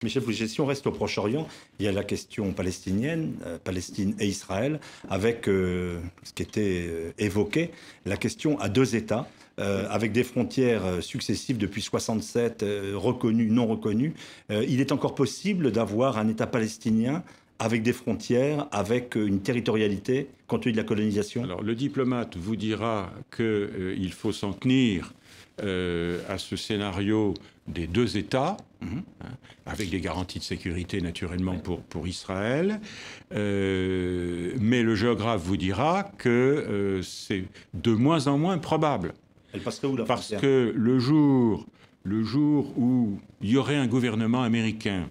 Michel Fouché, si on reste au Proche-Orient, il y a la question palestinienne, Palestine et Israël, avec ce qui était évoqué, la question à deux États, avec des frontières successives depuis 67, reconnues, non reconnues. Il est encore possible d'avoir un État palestinien avec des frontières, avec une territorialité, compte tenu de la colonisation? Alors, le diplomate vous dira qu'il faut s'en tenir à ce scénario des deux États, avec des garanties de sécurité naturellement pour Israël, mais le géographe vous dira que c'est de moins en moins probable. Elle passerait où la Parce frontière? que le jour où il y aurait un gouvernement américain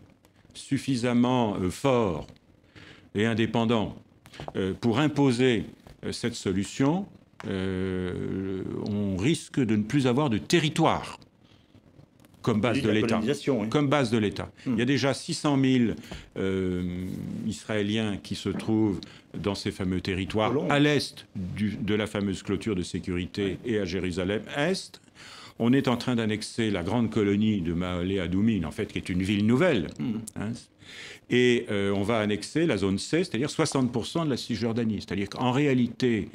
suffisamment fort et indépendant pour imposer cette solution, on risque de ne plus avoir de territoire comme base de l'État. Oui. Comme base de l'État. Il y a déjà 600 000 Israéliens qui se trouvent dans ces fameux territoires à l'est de la fameuse clôture de sécurité et à Jérusalem-Est. On est en train d'annexer la grande colonie de Ma'ale Adumim, en fait, qui est une ville nouvelle. Et on va annexer la zone C, c'est-à-dire 60% de la Cisjordanie. C'est-à-dire qu'en réalité,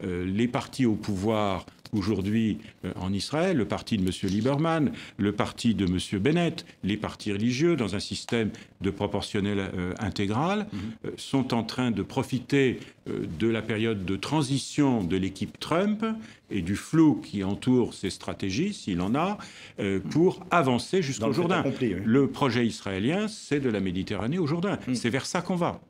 les partis au pouvoir aujourd'hui en Israël, le parti de M. Lieberman, le parti de M. Bennett, les partis religieux, dans un système de proportionnel intégral, sont en train de profiter de la période de transition de l'équipe Trump et du flou qui entoure ses stratégies, s'il en a, pour avancer jusqu'au Jourdain. Le projet israélien, c'est de la Méditerranée au Jourdain. C'est vers ça qu'on va.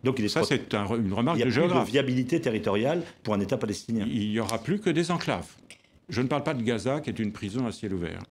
Donc ça, c'est une remarque de géographe. Il n'y a plus de viabilité territoriale pour un État palestinien. Il n'y aura plus que des enclaves. Je ne parle pas de Gaza, qui est une prison à ciel ouvert.